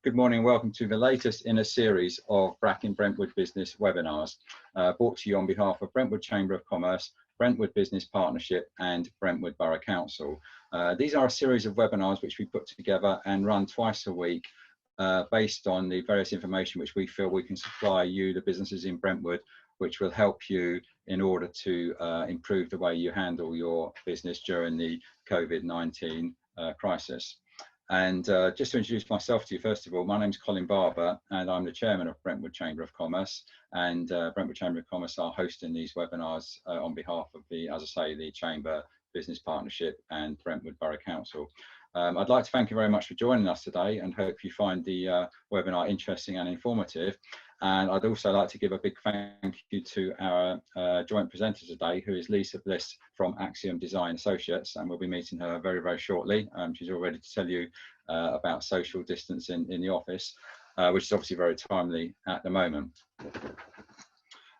Good morning and welcome to the latest in a series of Bracking Brentwood Business webinars brought to you on behalf of Brentwood Chamber of Commerce, Brentwood Business Partnership and Brentwood Borough Council. These are a series of webinars which we put together and run twice a week based on the various information which we feel we can supply you, the businesses in Brentwood, which will help you in order to improve the way you handle your business during the COVID-19 crisis. And just to introduce myself to you, first of all, my name's Colin Barber and I'm the chairman of Brentwood Chamber of Commerce, and Brentwood Chamber of Commerce are hosting these webinars on behalf of the, as I say, the Chamber Business Partnership and Brentwood Borough Council. I'd like to thank you very much for joining us today and hope you find the webinar interesting and informative. And I'd also like to give a big thank you to our joint presenter today, who is Lisa Bliss from Axiom Design Associates, and we'll be meeting her very, very shortly. She's all ready to tell you about social distancing in the office, which is obviously very timely at the moment.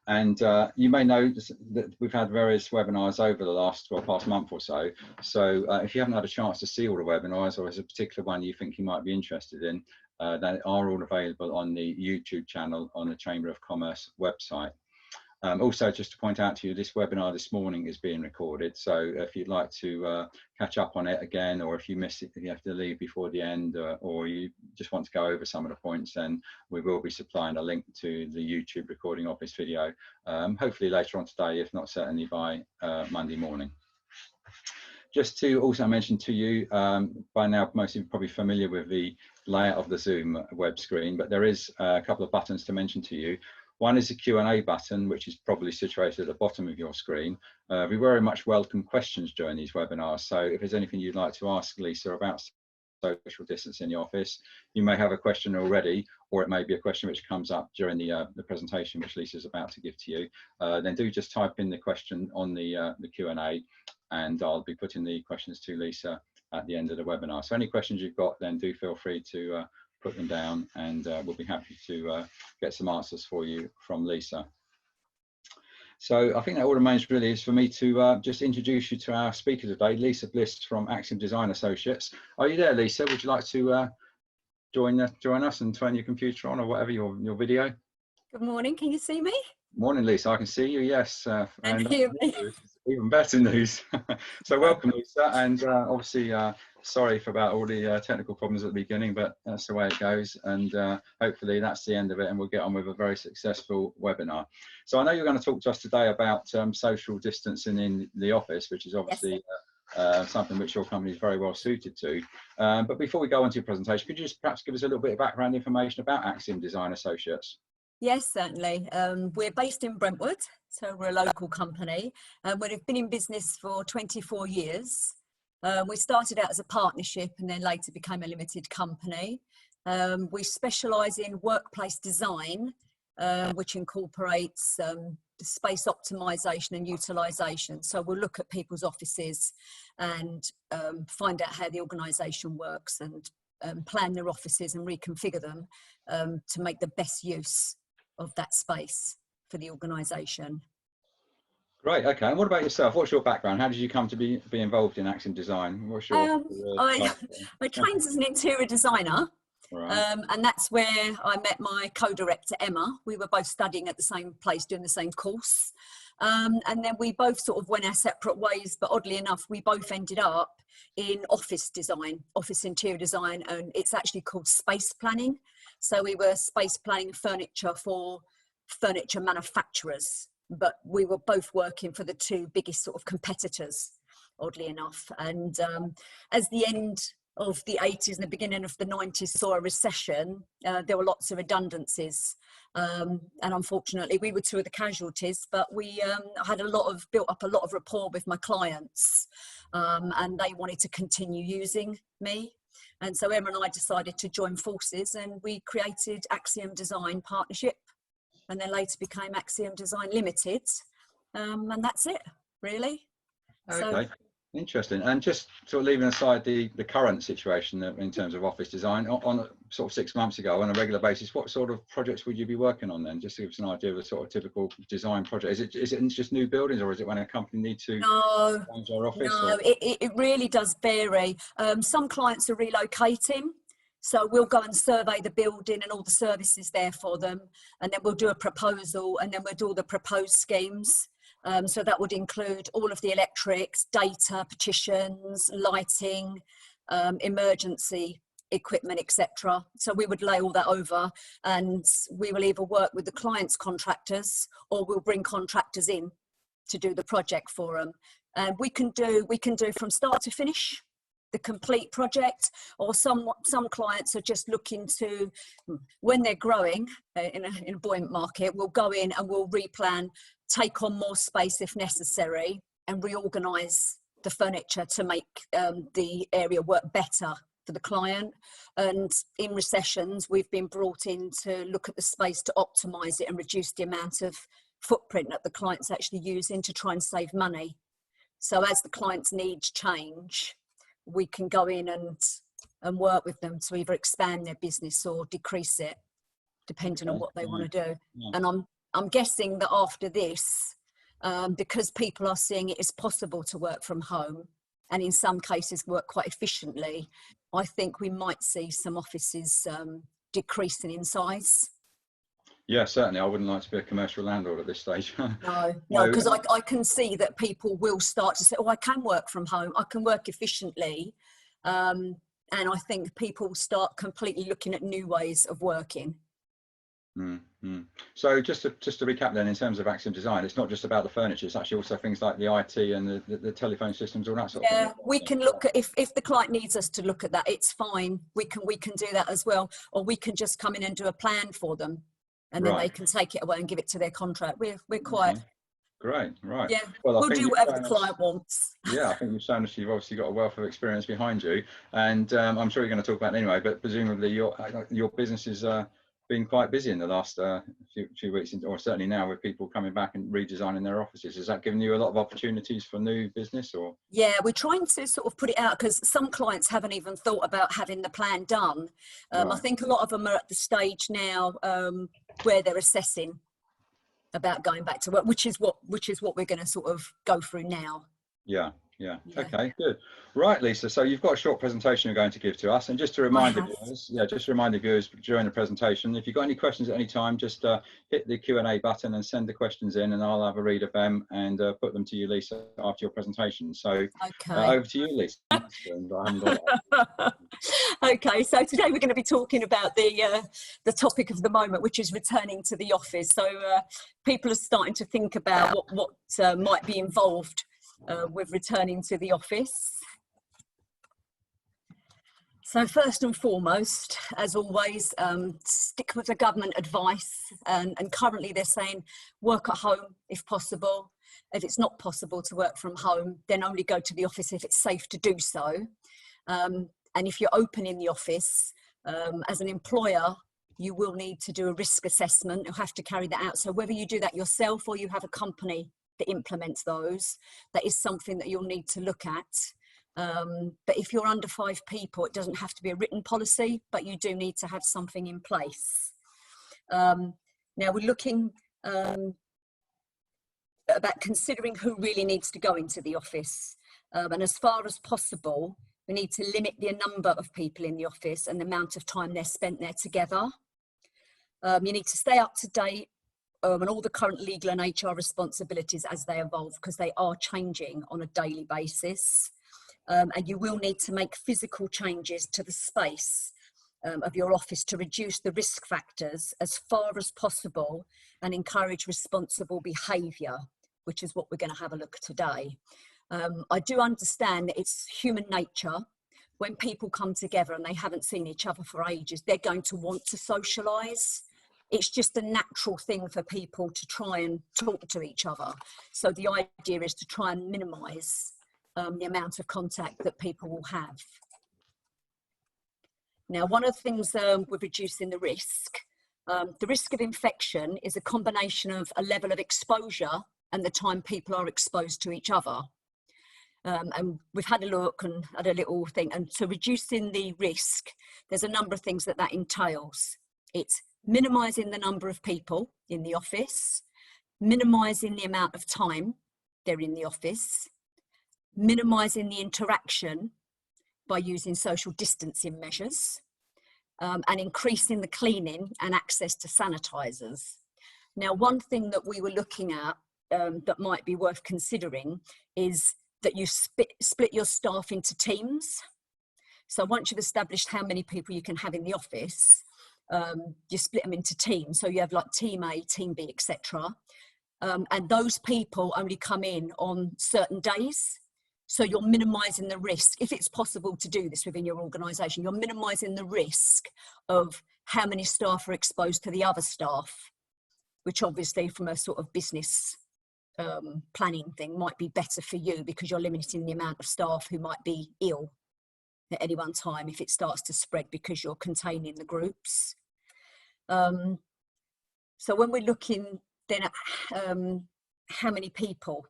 And you may know that we've had various webinars over the last, past month or so. So if you haven't had a chance to see all the webinars, or there's a particular one you think you might be interested in, they are all available on the YouTube channel on the Chamber of Commerce website. Also, just to point out to you, this webinar this morning is being recorded. So if you'd like to catch up on it again, or if you missed it, if you have to leave before the end, or you just want to go over some of the points, then we will be supplying a link to the YouTube recording of this video, hopefully later on today, if not certainly by Monday morning. Just to also mention to you, by now most of you are probably familiar with the layout of the Zoom web screen, but there is a couple of buttons to mention to you. One is the Q&A button, which is probably situated at the bottom of your screen. We very much welcome questions during these webinars. So if there's anything you'd like to ask Lisa about social distance in the office, you may have a question already, or it may be a question which comes up during the presentation which Lisa's about to give to you. Then do just type in the question on the Q&A, and I'll be putting the questions to Lisa at the end of the webinar. So any questions you've got, then do feel free to put them down, and we'll be happy to get some answers for you from Lisa. So I think that all remains really is for me to just introduce you to our speaker today, Lisa Bliss from Axiom Design Associates. Are you there, Lisa? Would you like to join us and turn your computer on, or whatever, your video? Good morning, can you see me? Morning, Lisa, I can see you, yes. And hear me. Even better news. So welcome, Lisa, and obviously sorry for about all the technical problems at the beginning, but that's the way it goes, and hopefully that's the end of it and we'll get on with a very successful webinar. So I know you're going to talk to us today about social distancing in the office, which is obviously something which your company is very well suited to. But before we go on to your presentation, could you just perhaps give us a little bit of background information about Axiom Design Associates? Yes, certainly. We're based in Brentwood, so we're a local company. We've been in business for 24 years. We started out as a partnership and then later became a limited company. We specialise in workplace design, which incorporates space optimisation and utilisation. So we'll look at people's offices and find out how the organisation works, and plan their offices and reconfigure them to make the best use of that space for the organisation. Great, okay. And what about yourself? What's your background? How did you come to be involved in Axiom Design? What's your I trained as an interior designer, right. And that's where I met my co-director Emma. We were both studying at the same place, doing the same course, and then we both sort of went our separate ways, but oddly enough we both ended up in office design, office interior design, and it's actually called space planning. So we were space planning furniture for furniture manufacturers, but we were both working for the two biggest sort of competitors, oddly enough. And as the end of the 80s and the beginning of the 90s saw a recession, there were lots of redundancies. And unfortunately, we were two of the casualties, but we had built up a lot of rapport with my clients, and they wanted to continue using me. And so Emma and I decided to join forces, and we created Axiom Design Partnership, and then later became Axiom Design Limited. And that's it, really. Okay. So, Interesting. And just sort of leaving aside the current situation in terms of office design, on sort of 6 months ago on a regular basis, what sort of projects would you be working on then? Just to give us an idea of the sort of typical design project. Is it just new buildings, or is it when a company needs to change their office? No, it really does vary. Some clients are relocating. So we'll go and survey the building and all the services there for them, and then we'll do a proposal, and then we'll do all the proposed schemes. So that would include all of the electrics, data, petitions, lighting, emergency equipment, etc. So we would lay all that over, and we will either work with the client's contractors or we'll bring contractors in to do the project for them. And we can do from start to finish the complete project, or some clients are just looking to, when they're growing in a buoyant market, we'll go in and we'll replan, take on more space if necessary, and reorganize the furniture to make the area work better for the client. And in recessions, we've been brought in to look at the space to optimize it and reduce the amount of footprint that the client's actually using to try and save money. So as the client's needs change, we can go in and work with them to either expand their business or decrease it, depending on what they want to do. Yeah. And I'm guessing that after this, because people are seeing it is possible to work from home, and in some cases work quite efficiently, I think we might see some offices decreasing in size. Yeah, certainly. I wouldn't like to be a commercial landlord at this stage. No, because I can see that people will start to say, oh, I can work from home, I can work efficiently. And I think people start completely looking at new ways of working. Mm-hmm. So just to recap then, in terms of Axiom Design, it's not just about the furniture, it's actually also things like the IT and the telephone systems, all that sort of thing. Yeah, we can look at, if the client needs us to look at that, it's fine. We can do that as well. Or we can just come in and do a plan for them, and then they can take it away and give it to their contract. We're quite... Great, right. Yeah, well, we'll do whatever the client wants. Yeah, I think you've shown us you've obviously got a wealth of experience behind you, and I'm sure you're going to talk about it anyway, but presumably your business has been quite busy in the last few weeks, or certainly now, with people coming back and redesigning their offices. Has that given you a lot of opportunities for new business? Or yeah, we're trying to sort of put it out, because some clients haven't even thought about having the plan done. I think a lot of them are at the stage now where they're assessing about going back to work, which is what we're going to sort of go through now. Yeah. Okay, good. Right, Lisa, so you've got a short presentation you're going to give to us, and just to remind the viewers, during the presentation, if you've got any questions at any time, just hit the Q&A button and send the questions in, and I'll have a read of them and put them to you, Lisa, after your presentation. So over to you, Lisa. Okay, so today we're going to be talking about the topic of the moment, which is returning to the office. So people are starting to think about what might be involved with returning to the office. So first and foremost, as always, stick with the government advice, and currently they're saying work at home if possible. If it's not possible to work from home, then only go to the office if it's safe to do so. And if you're open in the office, as an employer, you will need to do a risk assessment. You'll have to carry that out. So whether you do that yourself or you have a company that implements those, that is something that you'll need to look at. But if you're under 5 people, it doesn't have to be a written policy, but you do need to have something in place. Now we're looking about considering who really needs to go into the office. And as far as possible, we need to limit the number of people in the office and the amount of time they're spent there together. You need to stay up to date on all the current legal and HR responsibilities as they evolve, because they are changing on a daily basis. And you will need to make physical changes to the space of your office to reduce the risk factors as far as possible and encourage responsible behaviour, which is what we're going to have a look at today. I do understand that it's human nature. When people come together and they haven't seen each other for ages, they're going to want to socialise. It's just a natural thing for people to try and talk to each other. So the idea is to try and minimise the amount of contact that people will have. Now, one of the things with reducing the risk of infection is a combination of a level of exposure and the time people are exposed to each other. And we've had a look and had a little thing. And so reducing the risk, there's a number of things that entails. It's minimising the number of people in the office, minimising the amount of time they're in the office, minimising the interaction by using social distancing measures, and increasing the cleaning and access to sanitisers. Now, one thing that we were looking at that might be worth considering is that you split your staff into teams. So once you've established how many people you can have in the office, you split them into teams. So you have like team A, team B, etc. And those people only come in on certain days. So you're minimising the risk. If it's possible to do this within your organisation, you're minimising the risk of how many staff are exposed to the other staff, which obviously from a sort of business planning thing might be better for you, because you're limiting the amount of staff who might be ill at any one time if it starts to spread, because you're containing the groups. So when we're looking then at how many people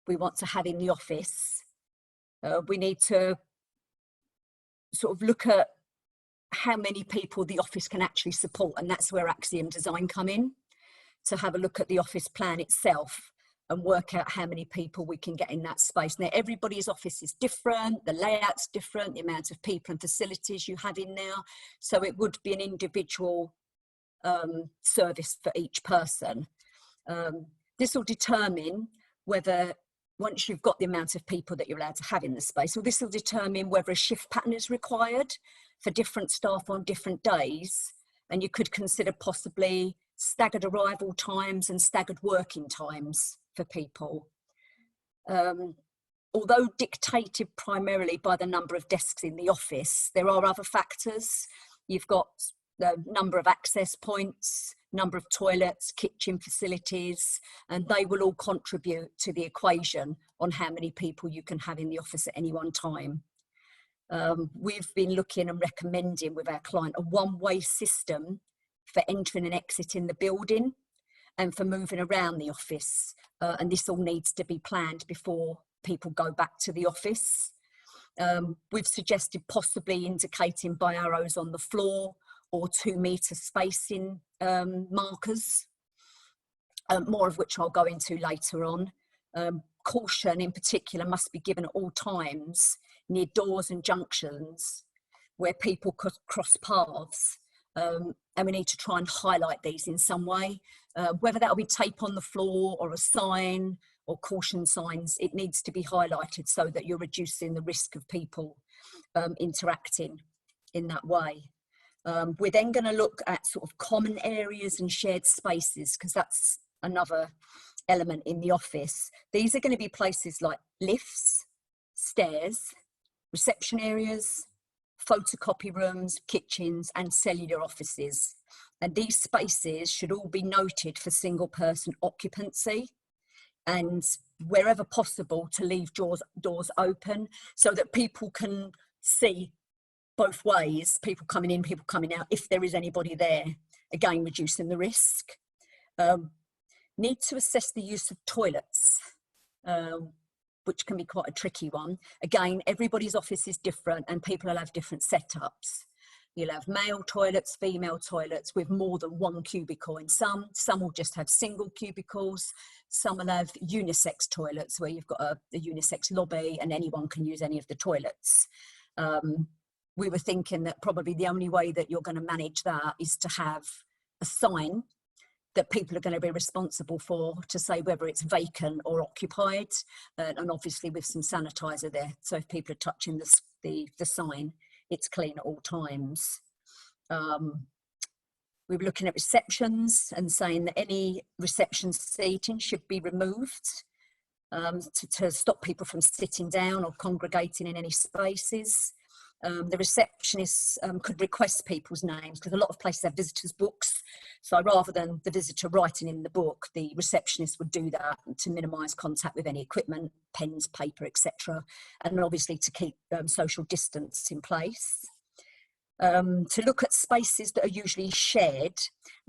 we want to have in the office, we need to sort of look at how many people the office can actually support, and that's where Axiom Design come in, to have a look at the office plan itself and work out how many people we can get in that space. Now, everybody's office is different, the layout's different, the amount of people and facilities you have in there, so it would be an individual service for each person. This will determine whether, once you've got the amount of people that you're allowed to have in the space, so this will determine whether a shift pattern is required for different staff on different days, and you could consider possibly staggered arrival times and staggered working times for people. Although dictated primarily by the number of desks in the office, there are other factors. You've got the number of access points, number of toilets, kitchen facilities, and they will all contribute to the equation on how many people you can have in the office at any one time. We've been looking and recommending with our client a one-way system for entering and exiting the building and for moving around the office. And this all needs to be planned before people go back to the office. We've suggested possibly indicating by arrows on the floor or 2 metre spacing markers, more of which I'll go into later on. Caution in particular must be given at all times near doors and junctions where people could cross paths. And we need to try and highlight these in some way, whether that'll be tape on the floor or a sign or caution signs. It needs to be highlighted so that you're reducing the risk of people interacting in that way. We're then going to look at sort of common areas and shared spaces, because that's another element in the office. These are going to be places like lifts, stairs, reception areas, photocopy rooms, kitchens and cellular offices. And these spaces should all be noted for single person occupancy, and wherever possible to leave doors open so that people can see both ways, people coming in, people coming out, if there is anybody there, again reducing the risk. Need to assess the use of toilets, which can be quite a tricky one. Again, everybody's office is different and people will have different setups. You'll have male toilets, female toilets with more than one cubicle in some will just have single cubicles, some will have unisex toilets where you've got a unisex lobby and anyone can use any of the toilets. We were thinking that probably the only way that you're going to manage that is to have a sign that people are going to be responsible for, to say whether it's vacant or occupied, and obviously with some sanitizer there, so if people are touching the sign, it's clean at all times. We were looking at receptions and saying that any reception seating should be removed to stop people from sitting down or congregating in any spaces. The receptionists could request people's names, because a lot of places have visitors' books. So rather than the visitor writing in the book, the receptionist would do that to minimise contact with any equipment, pens, paper, etc. And obviously to keep social distance in place. To look at spaces that are usually shared,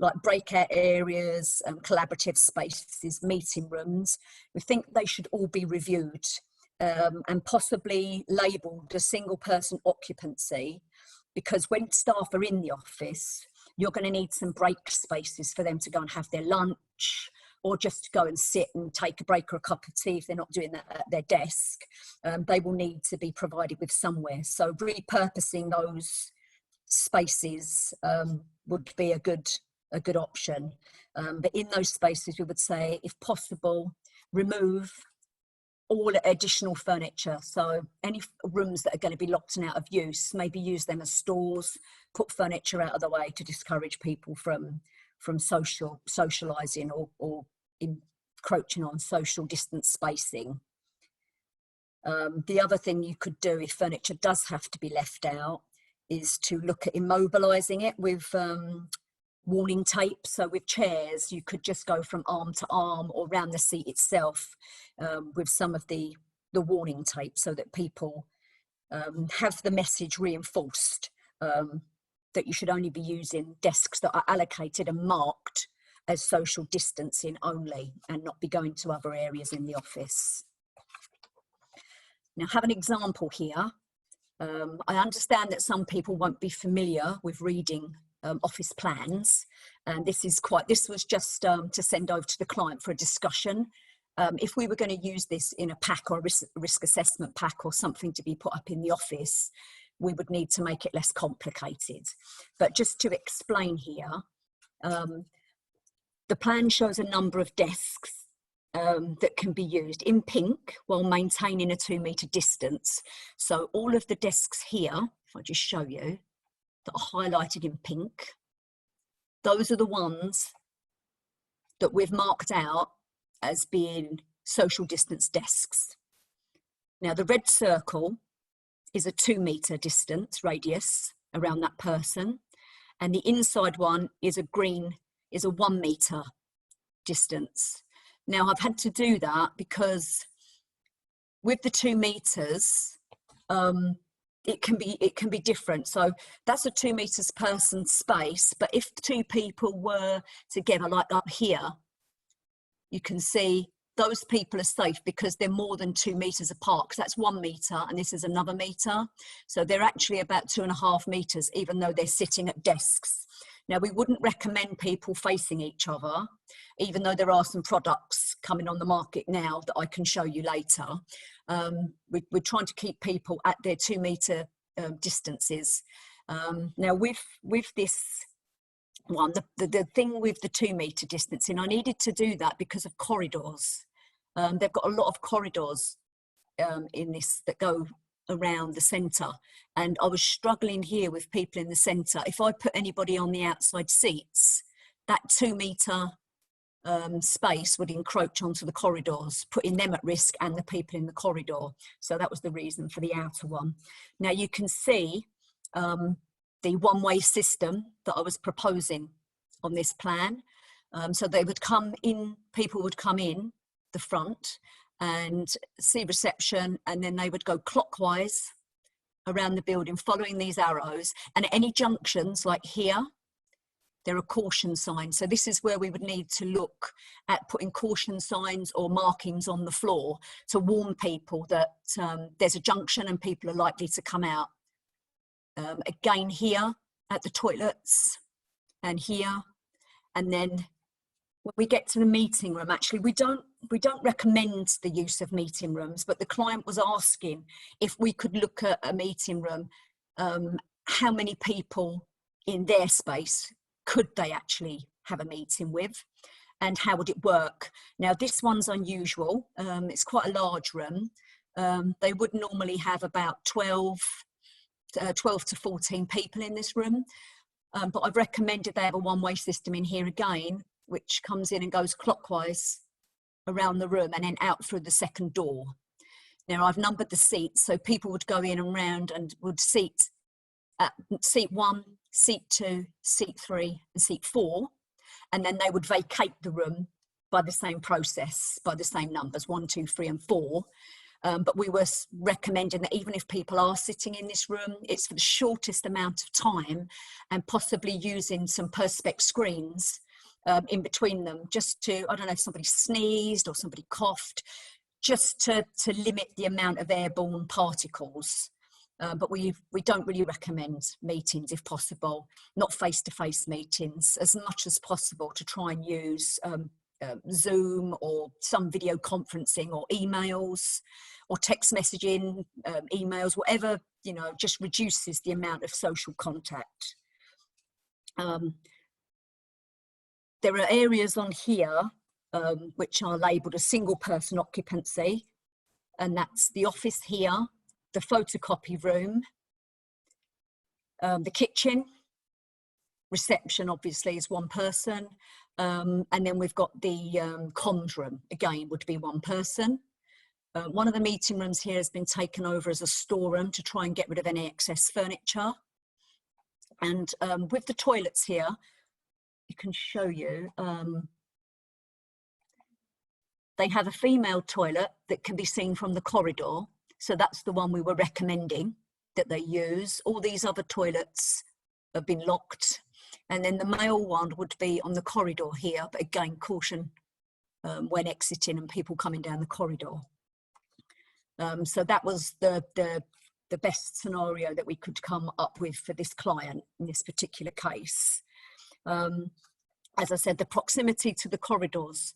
like breakout areas, collaborative spaces, meeting rooms. We think they should all be reviewed. And possibly labelled as single person occupancy, because when staff are in the office, you're going to need some break spaces for them to go and have their lunch, or just to go and sit and take a break or a cup of tea if they're not doing that at their desk. They will need to be provided with somewhere. So repurposing those spaces would be a good option. But in those spaces, we would say, if possible, remove all additional furniture. So any rooms that are going to be locked and out of use, maybe use them as stores, put furniture out of the way to discourage people from socialising or encroaching on social distance spacing. The other thing you could do if furniture does have to be left out is to look at immobilising it with warning tape. So with chairs, you could just go from arm to arm or round the seat itself with some of the warning tape, so that people have the message reinforced that you should only be using desks that are allocated and marked as social distancing only, and not be going to other areas in the office. Now, I have an example here. I understand that some people won't be familiar with reading office plans, and this was just to send over to the client for a discussion. If we were going to use this in a pack or a risk assessment pack or something to be put up in the office, we would need to make it less complicated. But just to explain here, the plan shows a number of desks that can be used in pink while maintaining a 2-metre distance. So all of the desks here, if I just show you, that are highlighted in pink, those are the ones that we've marked out as being social distance desks. Now, the red circle is a 2-metre distance radius around that person, and the inside one is a 1-metre distance. Now, I've had to do that because with the 2 metres, it can be different. So that's a 2 metres person space, but if 2 people were together, like up here, you can see those people are safe because they're more than 2 metres apart, because that's 1 metre and this is another metre. So they're actually about 2.5 metres, even though they're sitting at desks. Now, we wouldn't recommend people facing each other, even though there are some products coming on the market now that I can show you later. We're trying to keep people at their 2 metre distances. Now, with this one, the thing with the 2 metre distancing, I needed to do that because of corridors. They've got a lot of corridors in this that go around the centre, and I was struggling here with people in the centre. If I put anybody on the outside seats, that 2 metre space would encroach onto the corridors, putting them at risk and the people in the corridor. So that was the reason for the outer one. Now you can see the one-way system that I was proposing on this plan. So they would come in, people would come in the front and see reception, and then they would go clockwise around the building following these arrows, and at any junctions like here there are caution signs. So this is where we would need to look at putting caution signs or markings on the floor to warn people that there's a junction and people are likely to come out. Again here at the toilets and here, and then when we get to the meeting room, actually we don't recommend the use of meeting rooms, but the client was asking if we could look at a meeting room, how many people in their space could they actually have a meeting with, and how would it work? Now this one's unusual. It's quite a large room. They would normally have about 12 to 14 people in this room, but I've recommended they have a one-way system in here again, which comes in and goes clockwise around the room and then out through the second door. Now I've numbered the seats, so people would go in and round and would seat at seat 1, seat 2, seat 3 and seat 4, and then they would vacate the room by the same process, by the same numbers, 1, 2, 3 and 4. But we were recommending that even if people are sitting in this room, it's for the shortest amount of time, and possibly using some perspex screens in between them, just to, I don't know, if somebody sneezed or somebody coughed, just to limit the amount of airborne particles. But we don't really recommend meetings if possible, not face-to-face meetings, as much as possible to try and use Zoom or some video conferencing or emails or text messaging, emails, whatever, you know, just reduces the amount of social contact. There are areas on here which are labelled as single person occupancy, and that's the office here, the photocopy room, the kitchen, reception obviously is one person, and then we've got the comms room, again would be one person. One of the meeting rooms here has been taken over as a storeroom to try and get rid of any excess furniture. And with the toilets here, I can show you, they have a female toilet that can be seen from the corridor. So that's the one we were recommending that they use. All these other toilets have been locked. And then the male one would be on the corridor here, but again, caution when exiting and people coming down the corridor. So that was the best scenario that we could come up with for this client in this particular case. As I said, the proximity to the corridors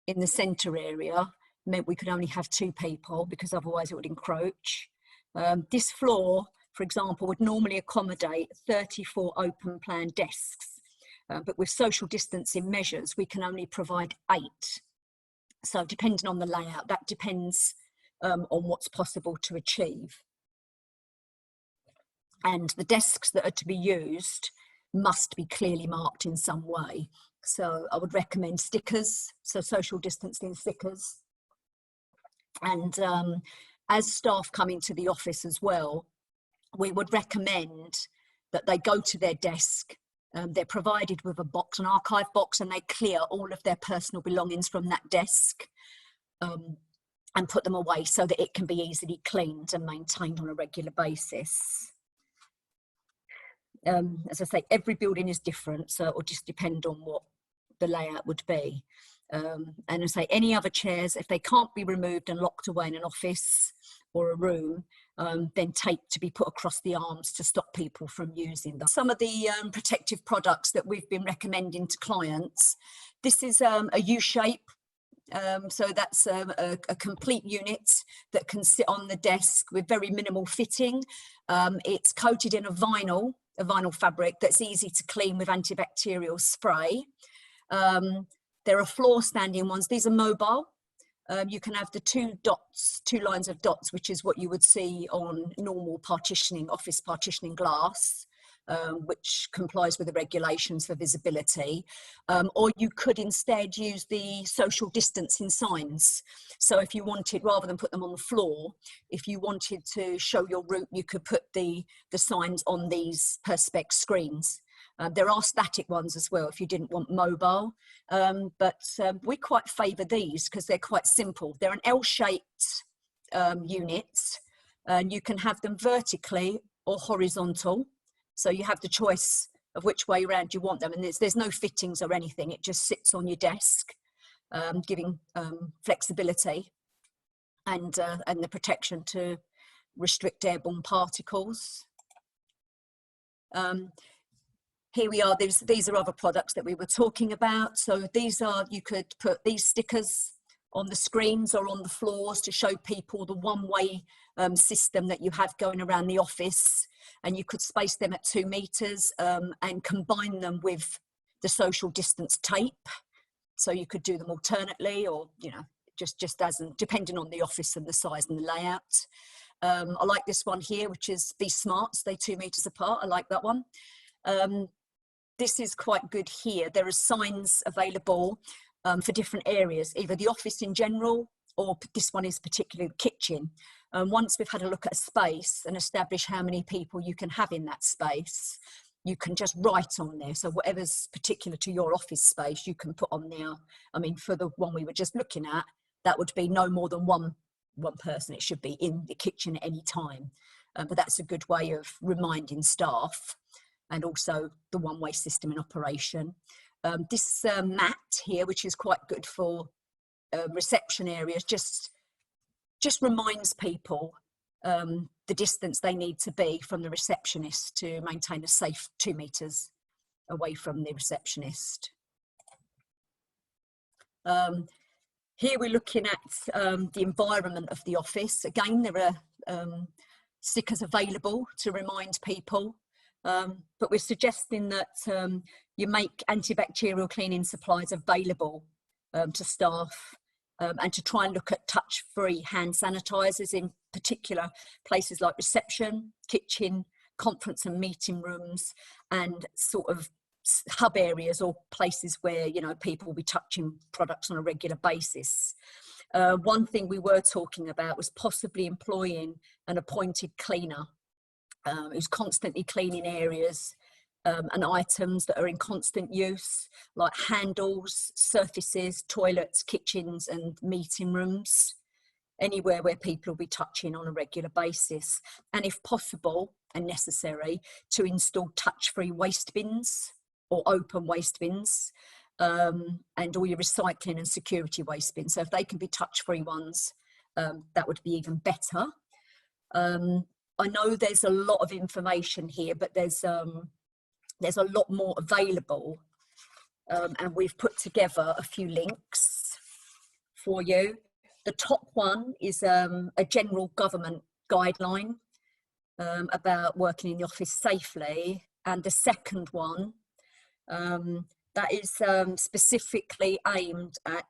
in the centre area meant we could only have 2 people because otherwise it would encroach. This floor, for example, would normally accommodate 34 open plan desks, but with social distancing measures, we can only provide 8. So depending on the layout, that depends on what's possible to achieve. And the desks that are to be used must be clearly marked in some way. So I would recommend stickers, so social distancing stickers. And as staff come into the office as well, we would recommend that they go to their desk. They're provided with a box, an archive box, and they clear all of their personal belongings from that desk and put them away so that it can be easily cleaned and maintained on a regular basis. As I say, every building is different, so it will just depend on what the layout would be. And I say any other chairs, if they can't be removed and locked away in an office or a room, then tape to be put across the arms to stop people from using them. Some of the protective products that we've been recommending to clients, this is a U-shape. So that's a complete unit that can sit on the desk with very minimal fitting. It's coated in a vinyl fabric that's easy to clean with antibacterial spray. There are floor standing ones. These are mobile. You can have the 2 lines of dots, which is what you would see on normal partitioning, office partitioning glass, which complies with the regulations for visibility. Or you could instead use the social distancing signs. So if you wanted, rather than put them on the floor, if you wanted to show your route, you could put the signs on these perspex screens. There are static ones as well if you didn't want mobile, but we quite favour these because they're quite simple. They're an L-shaped unit, and you can have them vertically or horizontal. So you have the choice of which way around you want them, and there's no fittings or anything. It just sits on your desk, giving flexibility and the protection to restrict airborne particles. Here we are, these are other products that we were talking about. So these are, you could put these stickers on the screens or on the floors to show people the one-way system that you have going around the office, and you could space them at 2 meters and combine them with the social distance tape. So you could do them alternately, or, you know, just as, depending on the office and the size and the layout. I like this one here, which is Be Smart, stay 2 meters apart. I like that one. This is quite good here. There are signs available for different areas, either the office in general, or this one is particularly the kitchen. Once we've had a look at a space and established how many people you can have in that space, you can just write on there. So whatever's particular to your office space, you can put on there. I mean, for the one we were just looking at, that would be no more than one person. It should be in the kitchen at any time. But that's a good way of reminding staff, and also the one-way system in operation. This mat here, which is quite good for reception areas, just reminds people the distance they need to be from the receptionist to maintain a safe 2 meters away from the receptionist. Here we're looking at the environment of the office. Again, there are stickers available to remind people, but we're suggesting that you make antibacterial cleaning supplies available to staff, and to try and look at touch-free hand sanitizers, in particular places like reception, kitchen, conference and meeting rooms, and sort of hub areas or places where, you know, people will be touching products on a regular basis. One thing we were talking about was possibly employing an appointed cleaner who's constantly cleaning areas and items that are in constant use, like handles, surfaces, toilets, kitchens and meeting rooms, anywhere where people will be touching on a regular basis. And if possible and necessary, to install touch-free waste bins or open waste bins, and all your recycling and security waste bins. So if they can be touch-free ones, that would be even better. I know there's a lot of information here, but there's a lot more available, and we've put together a few links for you. The top one is a general government guideline about working in the office safely, and the second one that is specifically aimed at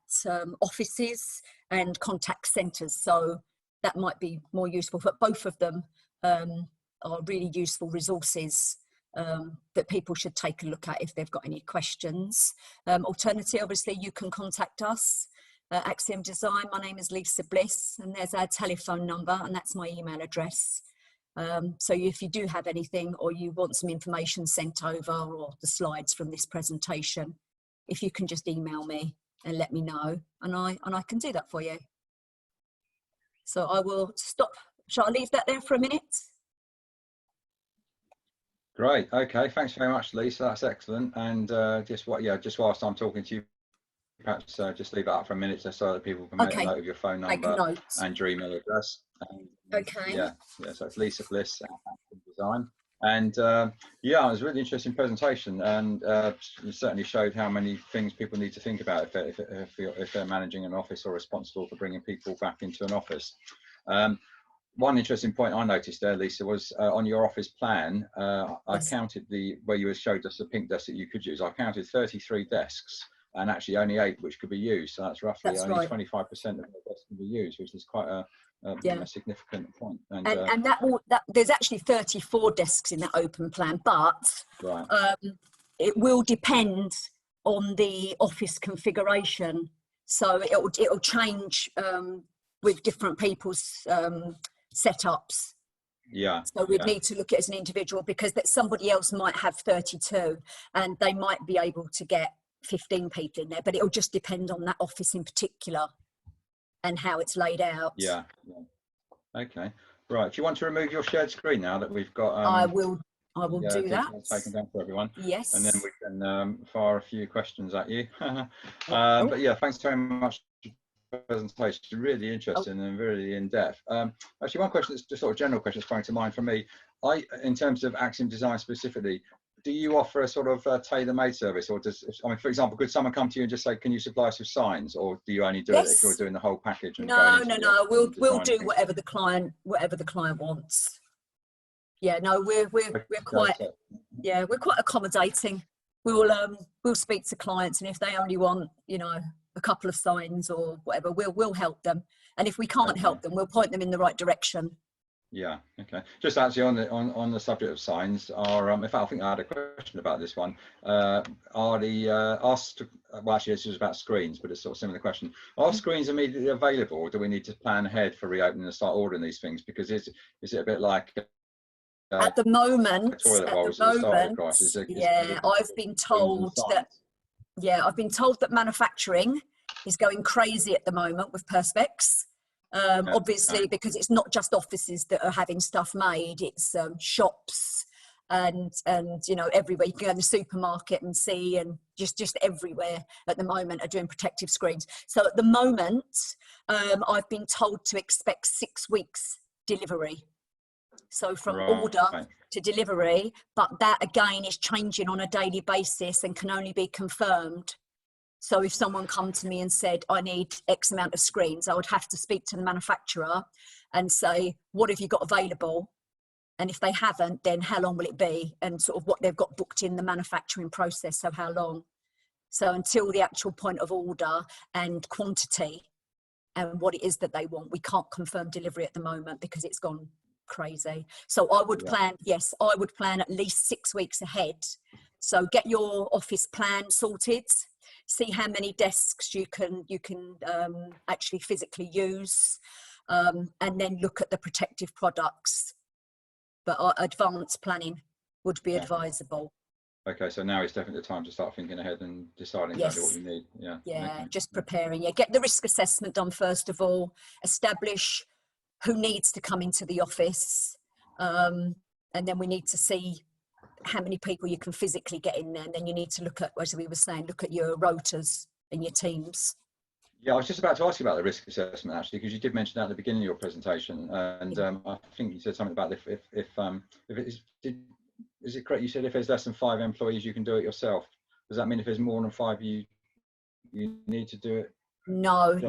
offices and contact centres, so that might be more useful, but both of them are really useful resources that people should take a look at if they've got any questions. Alternatively, obviously, you can contact us, Axiom Design. My name is Lisa Bliss, and there's our telephone number, and that's my email address. So if you do have anything, or you want some information sent over, or the slides from this presentation, if you can just email me and let me know, and I can do that for you. So I will stop. Shall I leave that there for a minute? Great. Okay. Thanks very much, Lisa. That's excellent. And just whilst I'm talking to you, perhaps just leave it up for a minute so that people can make a note of your phone number and your email address. And, okay. Yeah. So it's Lisa Bliss at Axiom Design. And yeah, it was a really interesting presentation, and it certainly showed how many things people need to think about if they're managing an office or responsible for bringing people back into an office. One interesting point I noticed there, Lisa, was on your office plan, I counted where you showed us the pink desk that you could use. I counted 33 desks, and actually only 8 which could be used. So that's roughly only 25% of the desks can be used, which is quite a significant point. And there's actually 34 desks in that open plan, but it will depend on the office configuration. So it'll change with different people's setups. Yeah. So we'd need to look at it as an individual, because that somebody else might have 32 and they might be able to get 15 people in there, but it'll just depend on that office in particular and how it's laid out. Yeah. Okay. Right. Do you want to remove your shared screen now that we've got? I will do that. Taken down for everyone. Yes. And then we can fire a few questions at you. But yeah, thanks very much for the presentation. Really interesting and really in depth. Actually, one question that's just sort of general question that's coming to mind for me. In terms of Axiom Design specifically, do you offer a sort of tailor-made service, or for example, could someone come to you and just say, can you supply us with signs, or do you only do it if you're doing the whole package? And no, we'll do whatever the client wants. Yeah, no, we're quite accommodating. We'll speak to clients, and if they only want, you know, a couple of signs or whatever, we'll help them, and if we can't help them, we'll point them in the right direction. Yeah. Okay. Just actually on the subject of signs, in fact, I think I had a question about this one. Well, actually, this was about screens, but it's sort of similar question. Are screens immediately available, or do we need to plan ahead for reopening and start ordering these things? Because is it a bit like at the moment? I've been told that manufacturing is going crazy at the moment with perspex. Obviously, because it's not just offices that are having stuff made, it's shops and you know, everywhere. You can go in the supermarket and see, and just everywhere at the moment are doing protective screens. So at the moment, I've been told to expect 6 weeks delivery. So from order to delivery, but that again is changing on a daily basis and can only be confirmed. So if someone come to me and said, I need X amount of screens, I would have to speak to the manufacturer and say, what have you got available? And if they haven't, then how long will it be? And sort of what they've got booked in the manufacturing process, so how long? So until the actual point of order and quantity and what it is that they want, we can't confirm delivery at the moment because it's gone crazy. So I would plan, yes, I would plan at least 6 weeks ahead. So get your office plan sorted, see how many desks you can actually physically use, and then look at the protective products. But advanced planning would be advisable. Okay, so now is definitely the time to start thinking ahead and deciding exactly what you need. Yeah. Okay. Just preparing. Get the risk assessment done first of all. Establish who needs to come into the office, and then we need to see how many people you can physically get in there. And then you need to look at, as we were saying, look at your rotas and your teams. Yeah, I was just about to ask you about the risk assessment actually, because you did mention that at the beginning of your presentation, and I think you said something about if it is. Is it correct? You said if there's less than 5 employees, you can do it yourself. Does that mean if there's more than 5, you need to do it? No,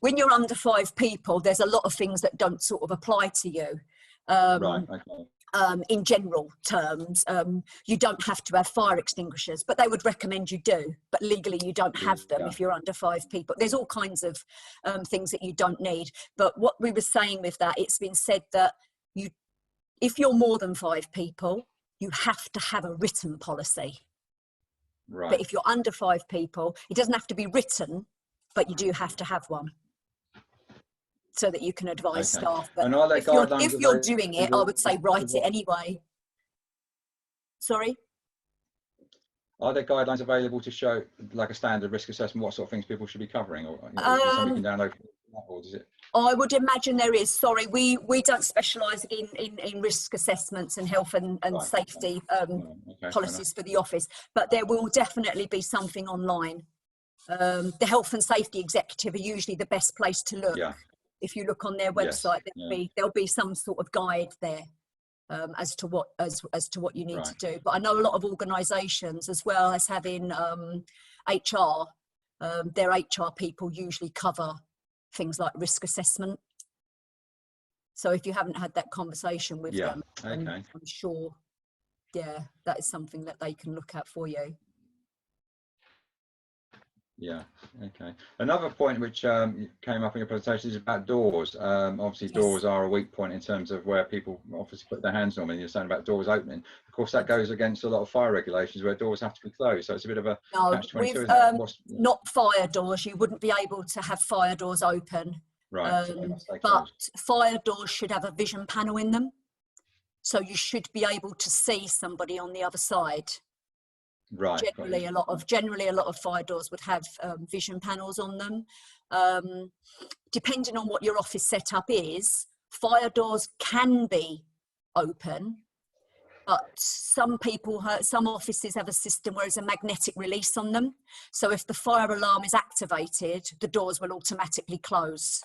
when you're under 5 people, there's a lot of things that don't sort of apply to you. Right. Okay. In general terms, you don't have to have fire extinguishers, but they would recommend you do. But legally, you don't have them if you're under 5 people. There's all kinds of things that you don't need. But what we were saying with that, it's been said that if you're more than 5 people, you have to have a written policy. Right. But if you're under 5 people, it doesn't have to be written, but you do have to have one, so that you can advise staff. But and if you're doing it, I would say write it anyway. Sorry? Are there guidelines available to show, like a standard risk assessment, what sort of things people should be covering? Or is there something you can download, or is it? I would imagine there is. Sorry, we don't specialise in risk assessments and health and safety policies for the office, but there will definitely be something online. The health and safety executive are usually the best place to look. Yeah. If you look on their website, there'll be some sort of guide there as to what you need to do. But I know a lot of organisations, as well as having HR, their HR people usually cover things like risk assessment. So if you haven't had that conversation with them, I'm sure, that is something that they can look at for you. Yeah. Okay. Another point which came up in your presentation is about doors. Obviously, doors are a weak point in terms of where people obviously put their hands on. And you're saying about doors opening. Of course, that goes against a lot of fire regulations where doors have to be closed. So it's a bit of a catch-22. Not fire doors. You wouldn't be able to have fire doors open. Right. But fire doors should have a vision panel in them, so you should be able to see somebody on the other side. Right. Generally, a lot of fire doors would have vision panels on them. Depending on what your office setup is, fire doors can be open, but some offices have a system where there's a magnetic release on them. So if the fire alarm is activated, the doors will automatically close.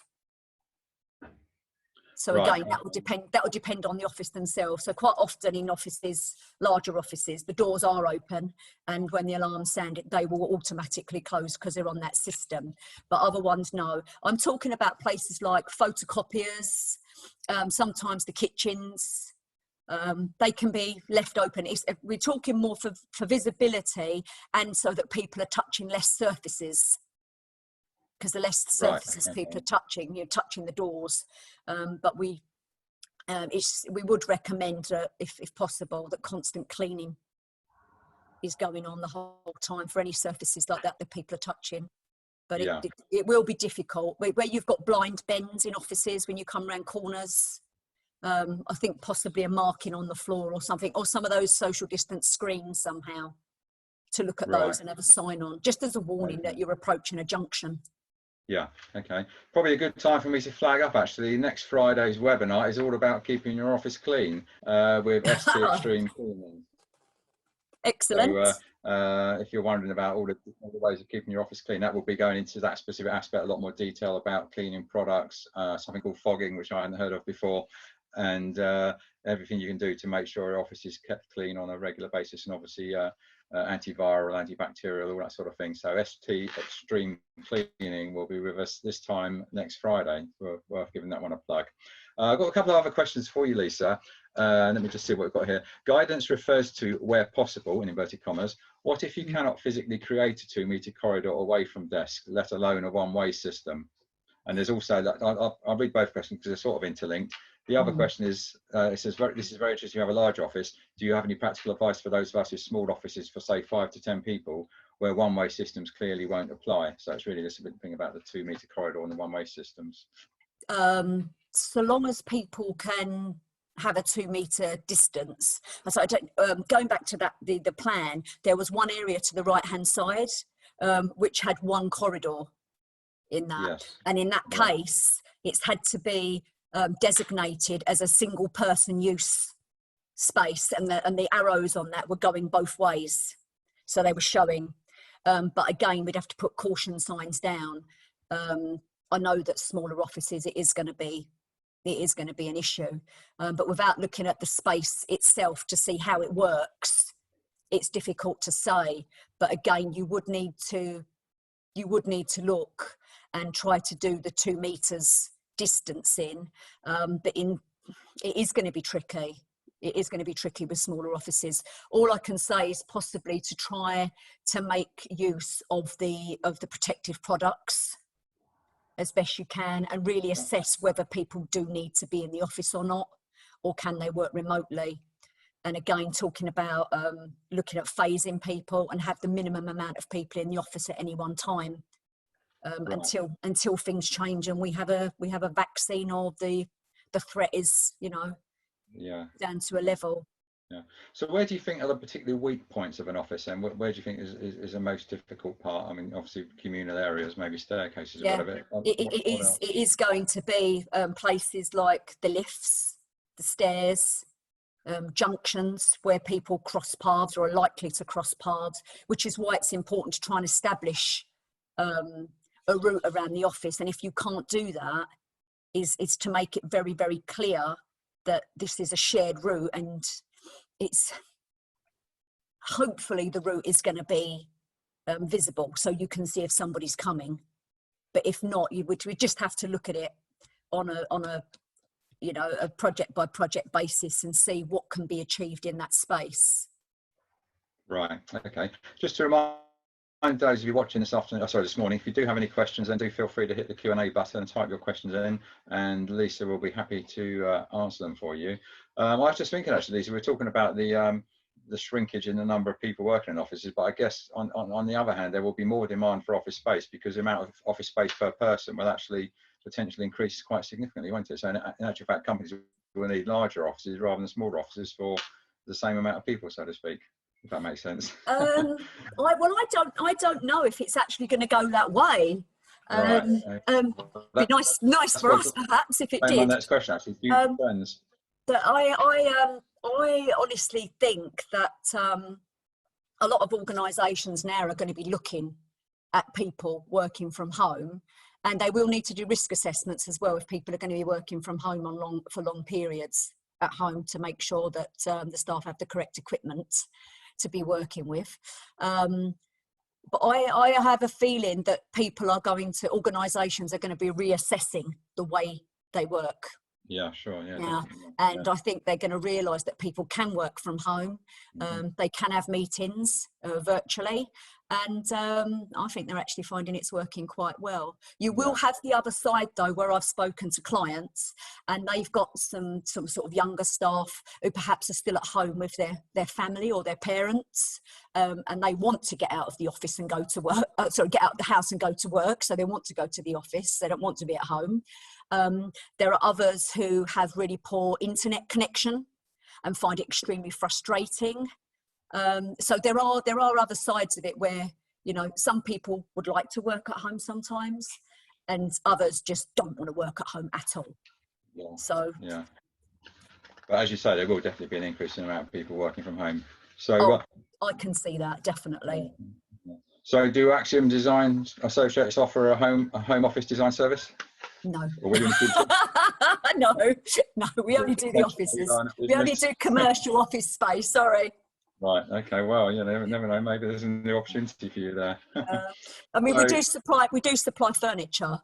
So again, that will depend on the office themselves. So quite often in offices, larger offices, the doors are open, and when the alarms sound, they will automatically close because they're on that system. But other ones, no. I'm talking about places like photocopiers, sometimes the kitchens. They can be left open. We're talking more for visibility, and so that people are touching less surfaces. Because the less surfaces people are touching, you're touching the doors. But we would recommend, if possible, that constant cleaning is going on the whole time for any surfaces like that people are touching. But it will be difficult. Where you've got blind bends in offices when you come around corners, I think possibly a marking on the floor or something, or some of those social distance screens somehow, to look at those and have a sign on, just as a warning that you're approaching a junction. Yeah, okay. Probably a good time for me to flag up, actually. Next Friday's webinar is all about keeping your office clean with ST Extreme Cleaning. Excellent. So if you're wondering about all the ways of keeping your office clean, that will be going into that specific aspect, a lot more detail about cleaning products, something called fogging, which I hadn't heard of before, and everything you can do to make sure your office is kept clean on a regular basis, and obviously antiviral, antibacterial, all that sort of thing. So ST Extreme Cleaning will be with us this time next Friday. Worth giving that one a plug. I've got a couple of other questions for you, Lisa. Let me just see what we've got here. Guidance refers to where possible, in inverted commas. What if you cannot physically create a 2-metre corridor away from desk, let alone a one-way system? And there's also that, I'll read both questions because they're sort of interlinked. The other question is, it says, this is very interesting, you have a large office. Do you have any practical advice for those of us with small offices for say 5 to 10 people where one-way systems clearly won't apply? So it's really this big thing about the 2-metre corridor and the one-way systems. So long as people can have a 2-metre distance. So going back to that, the plan, there was one area to the right-hand side, which had one corridor in that. Yes. And in that case, it's had to be designated as a single person use space, and the arrows on that were going both ways. So they were showing, but again, we'd have to put caution signs down. I know that smaller offices, it is going to be an issue, but without looking at the space itself to see how it works, it's difficult to say. But again, you would need to look and try to do the 2 meters distancing, but it is going to be tricky. It is going to be tricky with smaller offices. All I can say is possibly to try to make use of the protective products as best you can, and really assess whether people do need to be in the office or not, or can they work remotely. And again, talking about looking at phasing people and have the minimum amount of people in the office at any one time, until things change and we have a vaccine, or the threat is, down to a level. Yeah. So where do you think are the particularly weak points of an office, and where do you think is the most difficult part? I mean, obviously communal areas, maybe staircases, or whatever. It is going to be places like the lifts, the stairs, junctions where people cross paths or are likely to cross paths, which is why it's important to try and establish a route around the office. And if you can't do that, is to make it very, very clear that this is a shared route, and it's hopefully the route is going to be visible so you can see if somebody's coming. But if not, we just have to look at it on a project by project basis and see what can be achieved in that space. Right. Okay. Just to remind those of you watching this morning, if you do have any questions, then do feel free to hit the Q&A button and type your questions in, and Lisa will be happy to answer them for you. I was just thinking, actually, Lisa, we're talking about the shrinkage in the number of people working in offices, but I guess on the other hand, there will be more demand for office space, because the amount of office space per person will actually potentially increase quite significantly, won't it? So in actual fact, companies will need larger offices rather than smaller offices for the same amount of people, so to speak. If that makes sense. I don't know if it's actually going to go that way. Be nice for us, perhaps, if it did. My next question, actually. Do you have friends? But I honestly think that a lot of organisations now are going to be looking at people working from home, and they will need to do risk assessments as well if people are going to be working from home for long periods at home, to make sure that the staff have the correct equipment to be working with. But I have a feeling that organisations are going to be reassessing the way they work. Yeah, sure. Yeah. Now, and I think they're going to realise that people can work from home. They can have meetings virtually, and I think they're actually finding it's working quite well. You will have the other side, though, where I've spoken to clients and they've got some sort of younger staff who perhaps are still at home with their family or their parents, and they want to get out of the office and go to work. Get out of the house and go to work. So they want to go to the office. They don't want to be at home. There are others who have really poor internet connection and find it extremely frustrating. So there are other sides of it where, some people would like to work at home sometimes, and others just don't want to work at home at all. Yeah. So but as you say, there will definitely be an increase in the amount of people working from home. So I can see that, definitely. So do Axiom Design Associates offer a home office design service? No. Or will you in the future? No, we only do the offices. We only do commercial office space. Sorry. Right. Okay. Well, you never know. Maybe there's a new opportunity for you there. I mean, So, we do supply furniture.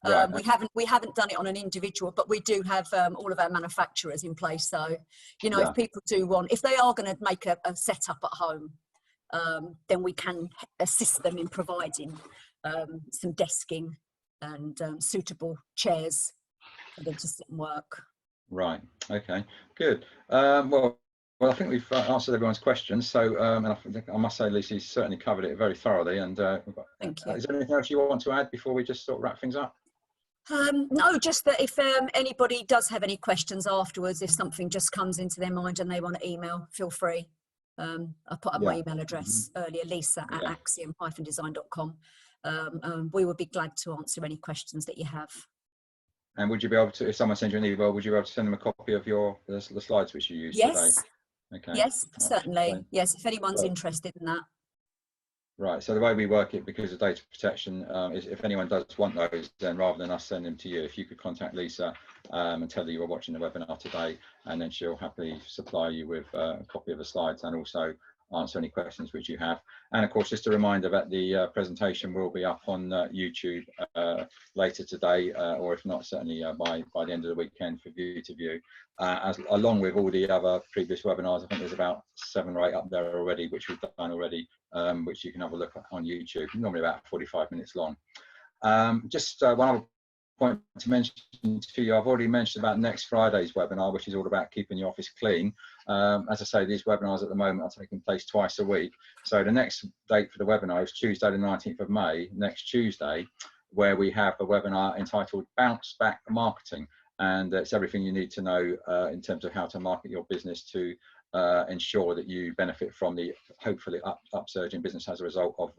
right. We haven't done it on an individual, but we do have all of our manufacturers in place. So, Yeah. if people do want, if they are going to make a setup at home, then we can assist them in providing some desking and suitable chairs for them to sit and work. Right. Okay. Good. Well, I think we've answered everyone's questions. So, and I must say, Lisa, you certainly covered it very thoroughly. And Thank you. is there anything else you want to add before we just sort of wrap things up? No, just that if anybody does have any questions afterwards, if something just comes into their mind and they want to email, feel free. I put up my email address earlier, lisa@axiom-design.com. We would be glad to answer any questions that you have. And would you be able to, if someone sends you an email, would you be able to send them a copy of the slides which you used today? Okay. Yes, certainly. Yes, if anyone's interested in that. Right. So the way we work it, because of data protection, is if anyone does want those, then rather than us send them to you, if you could contact Lisa and tell her you were watching the webinar today, and then she'll happily supply you with a copy of the slides and also answer any questions which you have. And of course, just a reminder that the presentation will be up on YouTube later today, or if not, certainly by the end of the weekend for you to view, along with all the other previous webinars. I think there's about 7 or 8 up there already, which we've done already, which you can have a look at on YouTube, normally about 45 minutes long. Just one other point to mention to you, I've already mentioned about next Friday's webinar, which is all about keeping your office clean. As I say, these webinars at the moment are taking place twice a week. So the next date for the webinar is Tuesday the 19th of May, next Tuesday, where we have a webinar entitled Bounce Back Marketing. And it's everything you need to know in terms of how to market your business to ensure that you benefit from the hopefully upsurge in business as a result of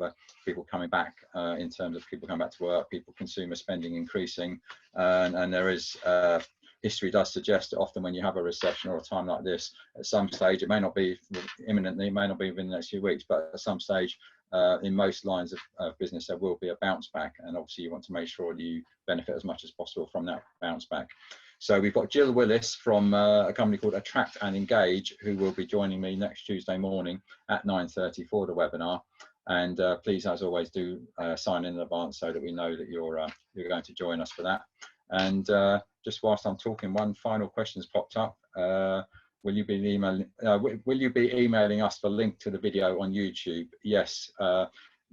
people coming back, in terms of people coming back to work, consumer spending increasing, and there is history does suggest that often when you have a recession or a time like this, at some stage, it may not be imminently, it may not be within the next few weeks, but at some stage in most lines of business there will be a bounce back, and obviously you want to make sure that you benefit as much as possible from that bounce back. So we've got Jill Willis from a company called Attract and Engage, who will be joining me next Tuesday morning at 9:30 for the webinar. And please, as always, do sign in advance so that we know that you're going to join us for that. And just whilst I'm talking, one final question has popped up. Will you be emailing us the link to the video on YouTube? Yes.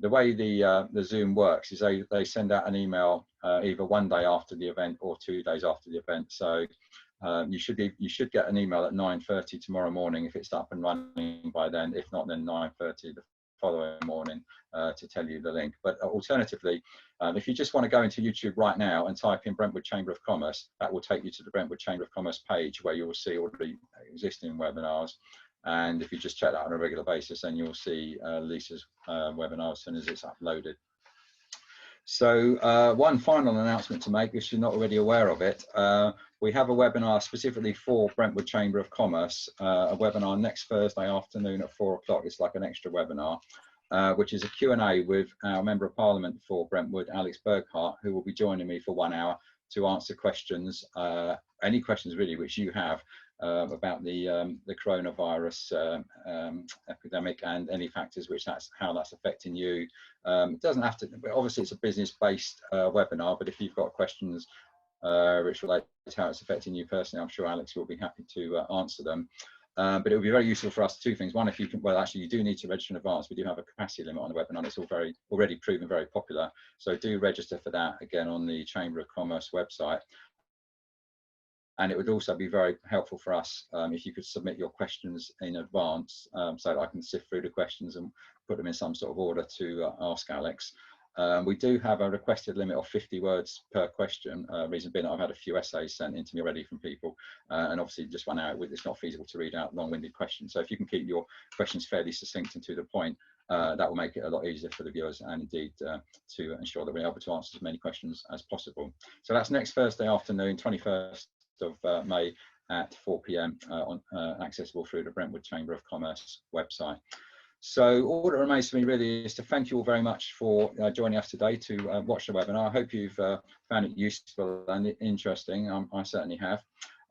The way the Zoom works is they send out an email either one day after the event or 2 days after the event. So you should get an email at 9:30 tomorrow morning if it's up and running by then. If not, then 9:30 the following morning to tell you the link. But alternatively, if you just want to go into YouTube right now and type in Brentwood Chamber of Commerce, that will take you to the Brentwood Chamber of Commerce page where you will see all the existing webinars. And if you just check that out on a regular basis, then you'll see Lisa's webinar as soon as it's uploaded. So one final announcement to make, if you're not already aware of it, we have a webinar specifically for Brentwood Chamber of Commerce, a webinar next Thursday afternoon at 4 o'clock. It's like an extra webinar, which is a Q&A with our Member of Parliament for Brentwood, Alex Burghardt, who will be joining me for 1 hour to answer questions, any questions really which you have about the coronavirus epidemic and any factors which how that's affecting you. It doesn't have to, obviously it's a business-based webinar, but if you've got questions which relate to how it's affecting you personally, I'm sure Alex will be happy to answer them. But it would be very useful for us, 2 things. One, if you can, well, actually you do need to register in advance. We do have a capacity limit on the webinar. It's all already proven very popular. So do register for that again on the Chamber of Commerce website. And it would also be very helpful for us if you could submit your questions in advance, so that I can sift through the questions and put them in some sort of order to ask Alex. We do have a requested limit of 50 words per question. Reason being, I've had a few essays sent in to me already from people, and obviously just run out with it's not feasible to read out long-winded questions. So if you can keep your questions fairly succinct and to the point, that will make it a lot easier for the viewers and indeed to ensure that we're able to answer as many questions as possible. So that's next Thursday afternoon, 21st of May at 4 p.m. Accessible through the Brentwood Chamber of Commerce website. So all that remains for me really is to thank you all very much for joining us today to watch the webinar. I hope you've found it useful and interesting. I certainly have.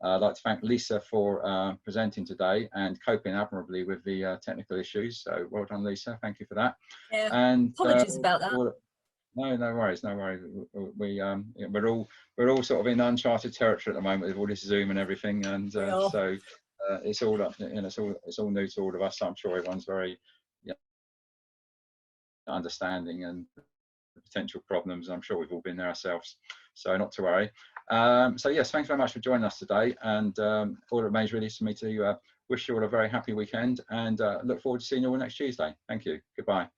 I'd like to thank Lisa for presenting today and coping admirably with the technical issues. So well done, Lisa. Thank you for that. Yeah, And apologies about that. No worries, no worries. We're all sort of in uncharted territory at the moment with all this Zoom and everything, and so it's all up, you know, it's all new to all of us. So I'm sure everyone's very understanding and the potential problems. I'm sure we've all been there ourselves, so not to worry. So yes, thanks very much for joining us today, and all that remains really is for me to wish you all a very happy weekend, and look forward to seeing you all next Tuesday. Thank you. Goodbye.